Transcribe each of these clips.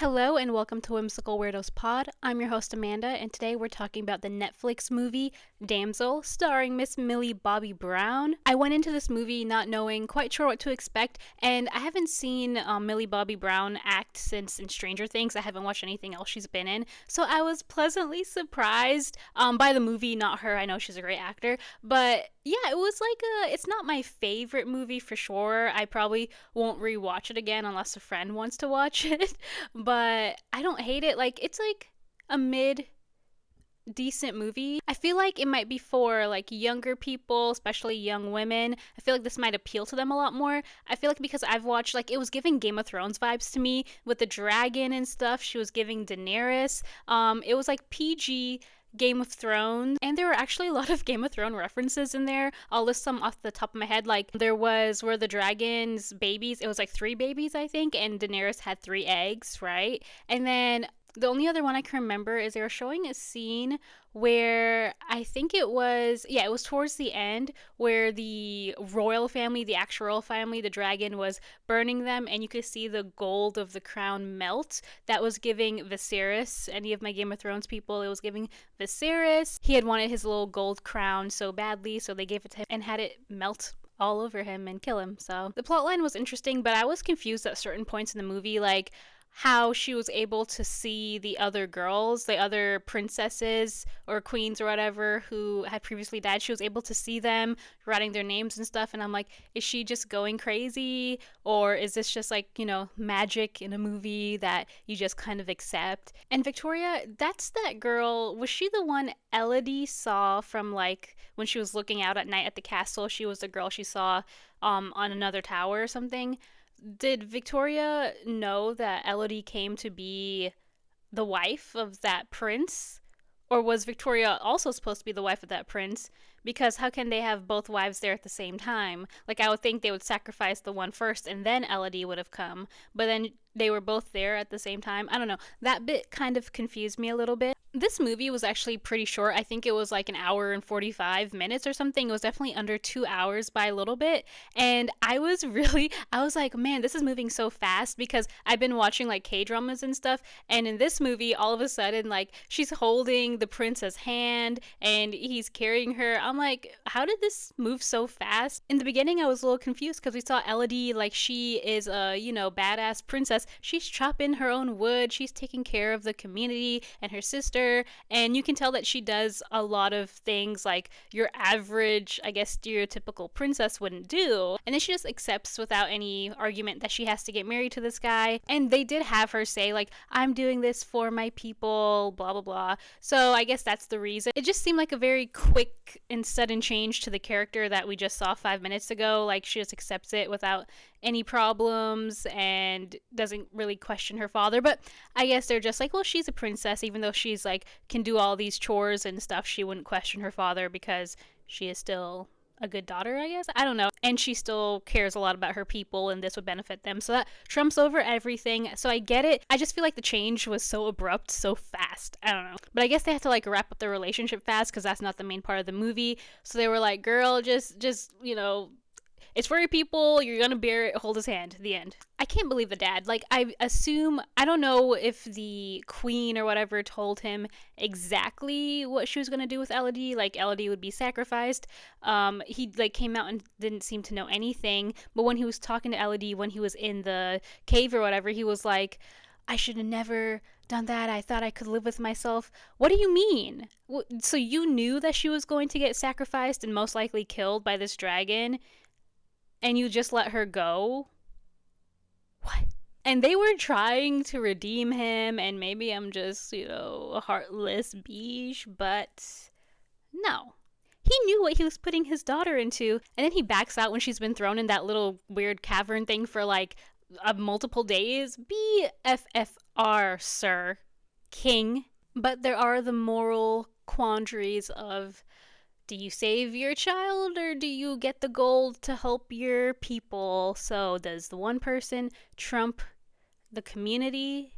Hello and welcome to WhimsicalWeirdosPod. I'm your host Amanda, and today we're talking about the Netflix movie DAMSEL, starring Miss Millie Bobby Brown. I went into this movie not knowing quite sure what to expect, and I haven't seen Millie Bobby Brown act since in Stranger Things. I haven't watched anything else she's been in, so I was pleasantly surprised by the movie, not her. I know she's a great actor, but yeah, it was it's not my favorite movie for sure. I probably won't rewatch it again unless a friend wants to watch it. But I don't hate it. It's like a mid decent movie. I feel like it might be for like younger people, especially young women. I feel like this might appeal to them a lot more. I feel like because I've watched, it was giving Game of Thrones vibes to me with the dragon and stuff. She was giving Daenerys. It was like PG Game of Thrones, and there were actually a lot of Game of Thrones references in there. I'll list some off the top of my head. Like there was where the dragon's babies, it was like 3 babies, I think, and Daenerys had 3 eggs, right? And then the only other one I can remember is they were showing a scene where I think it was towards the end where the royal family, the actual royal family, the dragon was burning them, and you could see the gold of the crown melt. That was giving Viserys, any of my Game of Thrones people, it was giving Viserys. He had wanted his little gold crown so badly, so they gave it to him and had it melt all over him and kill him. So the plotline was interesting, but I was confused at certain points in the movie, like how she was able to see the other girls, the other princesses or queens or whatever who had previously died. She was able to see them, writing their names and stuff. And I'm like, is she just going crazy? Or is this just magic in a movie that you just kind of accept? And Victoria, that's that girl. Was she the one Elodie saw from when she was looking out at night at the castle? She was the girl she saw on another tower or something. Did Victoria know that Elodie came to be the wife of that prince? Or was Victoria also supposed to be the wife of that prince? Because how can they have both wives there at the same time? I would think they would sacrifice the one first and then Elodie would have come. But then they were both there at the same time. I don't know. That bit kind of confused me a little bit. This movie was actually pretty short. I think it was like an hour and 45 minutes or something. It was definitely under 2 hours by a little bit. And I was like, man, this is moving so fast, because I've been watching K-dramas and stuff. And in this movie, all of a sudden, she's holding the prince's hand and he's carrying her. I'm like, how did this move so fast? In the beginning, I was a little confused because we saw Elodie, she is a, badass princess. She's chopping her own wood. She's taking care of the community and her sister. And you can tell that she does a lot of things like your average, I guess, stereotypical princess wouldn't do. And then she just accepts without any argument that she has to get married to this guy. And they did have her say, I'm doing this for my people, blah, blah, blah. So I guess that's the reason. It just seemed like a very quick and sudden change to the character that we just saw 5 minutes ago. She just accepts it without any problems and doesn't really question her father. But I guess they're just well, she's a princess, even though she's can do all these chores and stuff, she wouldn't question her father because she is still a good daughter, I guess. I don't know. And she still cares a lot about her people, and this would benefit them. So that trumps over everything. So I get it. I just feel like the change was so abrupt, so fast. I don't know. But I guess they had to wrap up their relationship fast because that's not the main part of the movie. So they were like, girl, just it's for your people, you're gonna bear it, hold his hand, the end. I can't believe the dad. I assume, I don't know if the queen or whatever told him exactly what she was gonna do with Elodie, Elodie would be sacrificed. He came out and didn't seem to know anything, but when he was talking to Elodie, when he was in the cave or whatever, he was like, I should have never done that. I thought I could live with myself. What do you mean? So you knew that she was going to get sacrificed and most likely killed by this dragon, and you just let her go? What? And they were trying to redeem him, and maybe I'm just, a heartless biche, but no. He knew what he was putting his daughter into, and then he backs out when she's been thrown in that little weird cavern thing for multiple days. BFFR, sir. King. But there are the moral quandaries of, do you save your child or do you get the gold to help your people? So does the one person trump the community?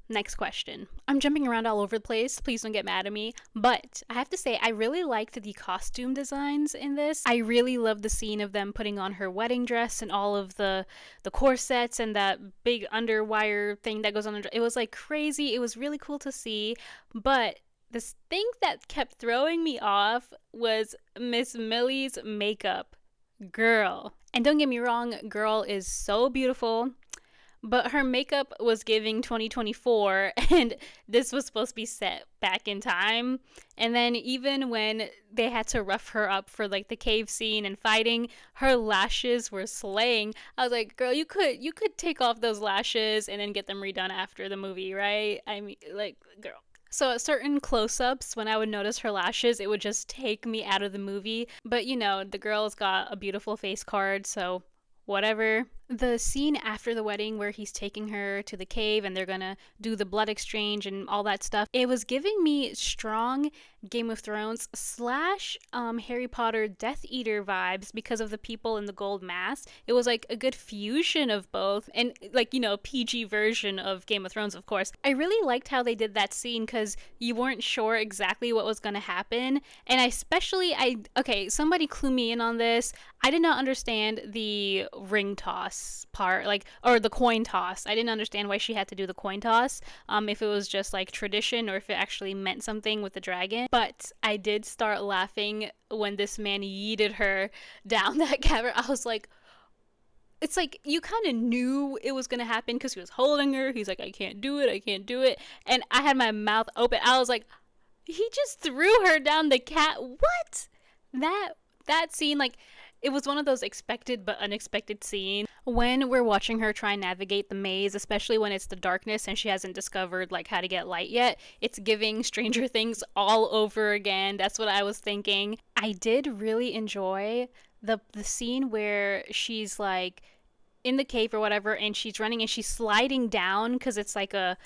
Next question. I'm jumping around all over the place. Please don't get mad at me. But I have to say, I really liked the costume designs in this. I really loved the scene of them putting on her wedding dress and all of the corsets and that big underwire thing that goes on. It was like crazy. It was really cool to see. But this thing that kept throwing me off was Miss Millie's makeup. Girl. And don't get me wrong, girl is so beautiful. But her makeup was giving 2024, and this was supposed to be set back in time. And then even when they had to rough her up for like the cave scene and fighting, her lashes were slaying. I was like, girl, you could take off those lashes and then get them redone after the movie, right? I mean, like, girl. So at certain close-ups, when I would notice her lashes, it would just take me out of the movie. But you know, the girl's got a beautiful face card, so whatever. The scene after the wedding where he's taking her to the cave and they're gonna do the blood exchange and all that stuff, it was giving me strong Game of Thrones slash Harry Potter Death Eater vibes because of the people in the gold mask. It was like a good fusion of both, and like, you know, PG version of Game of Thrones, of course. I really liked how they did that scene because you weren't sure exactly what was gonna happen, and okay, somebody clue me in on this. I did not understand the ring toss part, like, or the coin toss. I didn't understand why she had to do the coin toss, if it was just like tradition or if it actually meant something with the dragon. But I did start laughing when this man yeeted her down that cavern. I was like, it's like you kind of knew it was gonna happen because he was holding her. He's like, I can't do it, I can't do it. And I had my mouth open. I was like, he just threw her down the cat. What? That scene, like, it was one of those expected but unexpected scenes. When we're watching her try and navigate the maze, especially when it's the darkness and she hasn't discovered like how to get light yet, it's giving Stranger Things all over again. That's what I was thinking. I did really enjoy the scene where she's like in the cave or whatever, and she's running and she's sliding down because it's like a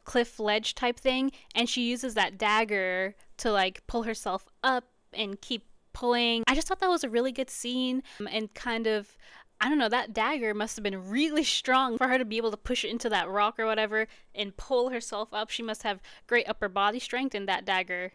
cliff ledge type thing, and she uses that dagger to like pull herself up and keep pulling. I just thought that was a really good scene, and kind of, I don't know, that dagger must have been really strong for her to be able to push it into that rock or whatever and pull herself up. She must have great upper body strength, and that dagger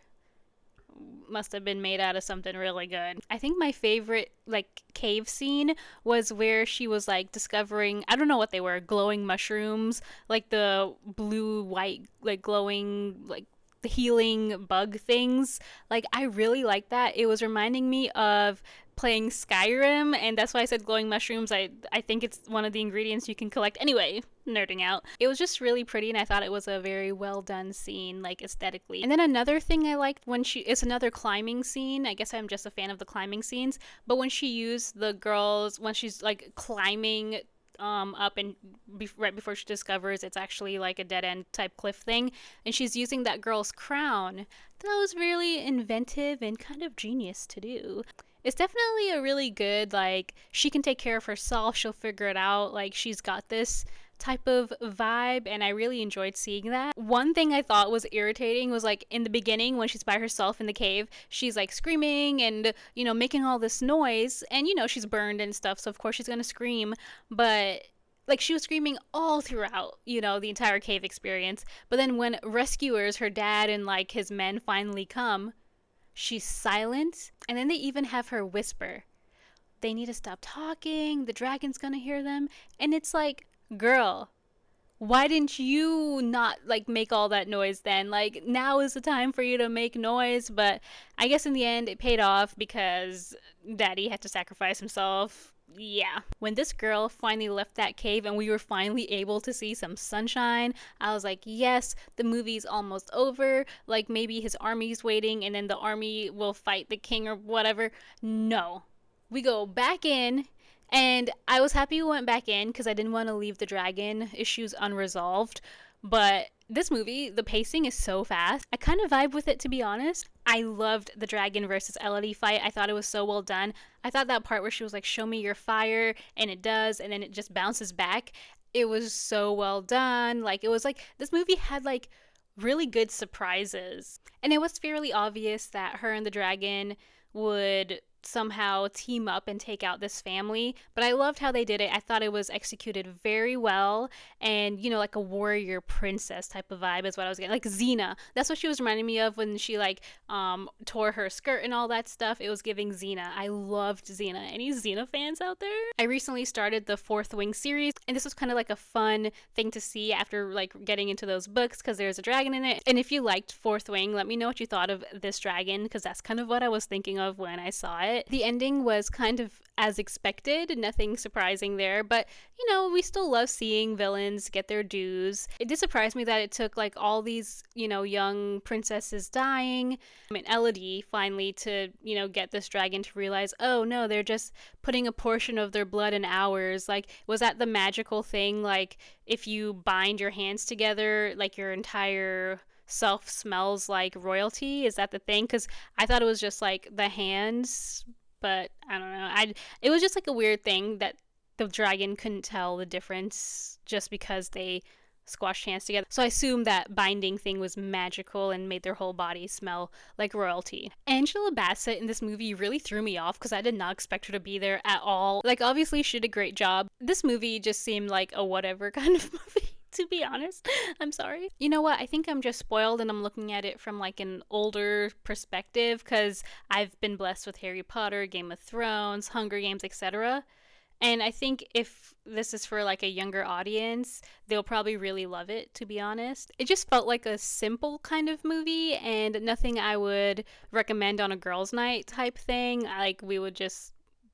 must have been made out of something really good. I think my favorite like cave scene was where she was like discovering, I don't know what they were, glowing mushrooms, like the blue white like glowing like the healing bug things. Like, I really like that. It was reminding me of playing Skyrim, and that's why I said glowing mushrooms. I think it's one of the ingredients you can collect. Anyway, nerding out. It was just really pretty, and I thought it was a very well done scene, like aesthetically. And then another thing I liked it's another climbing scene. I guess I'm just a fan of the climbing scenes, but when she used the girls, when she's like climbing up and right before she discovers it's actually like a dead end type cliff thing, and she's using that girl's crown, that was really inventive and kind of genius to do. It's definitely a really good, like, she can take care of herself, she'll figure it out, like, she's got this type of vibe, and I really enjoyed seeing that. One thing I thought was irritating was like in the beginning when she's by herself in the cave, she's like screaming and, you know, making all this noise, and you know, she's burned and stuff, so of course she's gonna scream, but like she was screaming all throughout, you know, the entire cave experience. But then when rescuers, her dad and like his men finally come, she's silent, and then they even have her whisper, they need to stop talking, the dragon's gonna hear them, and it's like, girl, why didn't you not like make all that noise then? Like, now is the time for you to make noise. But I guess in the end it paid off because daddy had to sacrifice himself. Yeah. When this girl finally left that cave and we were finally able to see some sunshine, I was like, yes, the movie's almost over. Like, maybe his army's waiting and then the army will fight the king or whatever. No. We go back in. And I was happy we went back in because I didn't want to leave the dragon issues unresolved. But this movie, the pacing is so fast. I kind of vibe with it, to be honest. I loved the dragon versus Elodie fight. I thought it was so well done. I thought that part where she was like, show me your fire, and it does, and then it just bounces back. It was so well done. Like, it was like, this movie had like really good surprises. And it was fairly obvious that her and the dragon would somehow team up and take out this family. But I loved how they did it. I thought it was executed very well, and like a warrior princess type of vibe is what I was getting. Like Xena, that's what she was reminding me of when she like tore her skirt and all that stuff. It was giving Xena. I loved Xena. Any Xena fans out there? I recently started the Fourth Wing series, and this was kind of like a fun thing to see after like getting into those books, because there's a dragon in it. And if you liked Fourth Wing, let me know what you thought of this dragon, because that's kind of what I was thinking of when I saw it. The ending was kind of as expected, nothing surprising there, but we still love seeing villains get their dues. It did surprise me that it took like all these, young princesses dying and Elodie finally to, get this dragon to realize, oh no, they're just putting a portion of their blood in ours. Like, was that the magical thing? Like, if you bind your hands together, like your entire self smells like royalty? Is that the thing? Because I thought it was just like the hands, but I don't know. It was just like a weird thing that the dragon couldn't tell the difference just because they squashed hands together. So I assume that binding thing was magical and made their whole body smell like royalty. Angela Bassett in this movie really threw me off because I did not expect her to be there at all. Like, obviously she did a great job. This movie just seemed like a whatever kind of movie. To be honest, I'm sorry. You know what? I think I'm just spoiled and I'm looking at it from like an older perspective because I've been blessed with Harry Potter, Game of Thrones, Hunger Games, etc. And I think if this is for like a younger audience, they'll probably really love it, to be honest. It just felt like a simple kind of movie and nothing I would recommend on a girls' night type thing. Like, we would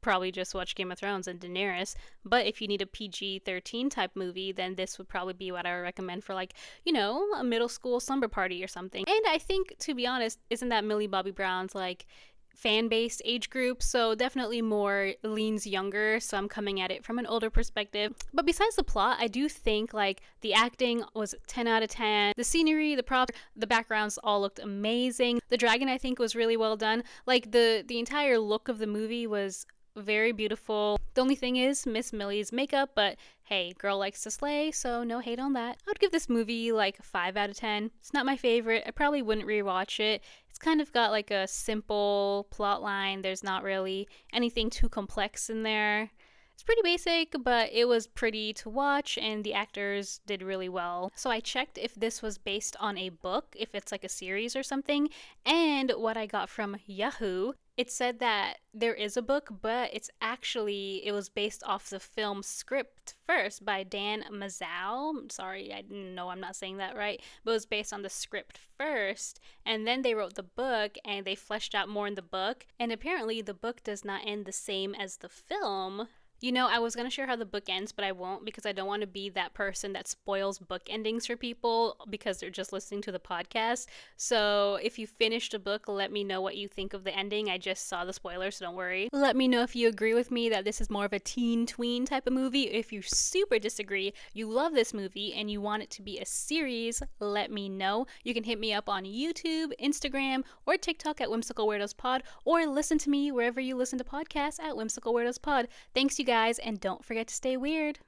probably just watch Game of Thrones and Daenerys. But if you need a PG-13 type movie, then this would probably be what I would recommend for like, a middle school slumber party or something. And I think, to be honest, isn't that Millie Bobby Brown's like fan-based age group, so definitely more leans younger, so I'm coming at it from an older perspective. But besides the plot, I do think like the acting was 10 out of 10. The scenery, the props, the backgrounds all looked amazing. The dragon, I think, was really well done. Like the entire look of the movie was very beautiful. The only thing is Miss Millie's makeup, but hey, girl likes to slay, so no hate on that. I would give this movie like 5 out of 10. It's not my favorite. I probably wouldn't rewatch it. It's kind of got like a simple plot line. There's not really anything too complex in there. It's pretty basic, but it was pretty to watch and the actors did really well. So I checked if this was based on a book, if it's like a series or something, and what I got from Yahoo, it said that there is a book, but it was based off the film script first by Dan Mazzal. Sorry, I know I'm not saying that right, but it was based on the script first, and then they wrote the book and they fleshed out more in the book, and apparently the book does not end the same as the film. I was going to share how the book ends, but I won't because I don't want to be that person that spoils book endings for people because they're just listening to the podcast. So if you finished a book, let me know what you think of the ending. I just saw the spoiler, so don't worry. Let me know if you agree with me that this is more of a teen tween type of movie. If you super disagree, you love this movie, and you want it to be a series, let me know. You can hit me up on YouTube, Instagram, or TikTok at WhimsicalWeirdosPod, or listen to me wherever you listen to podcasts at WhimsicalWeirdosPod. Thanks, you guys, and don't forget to stay weird.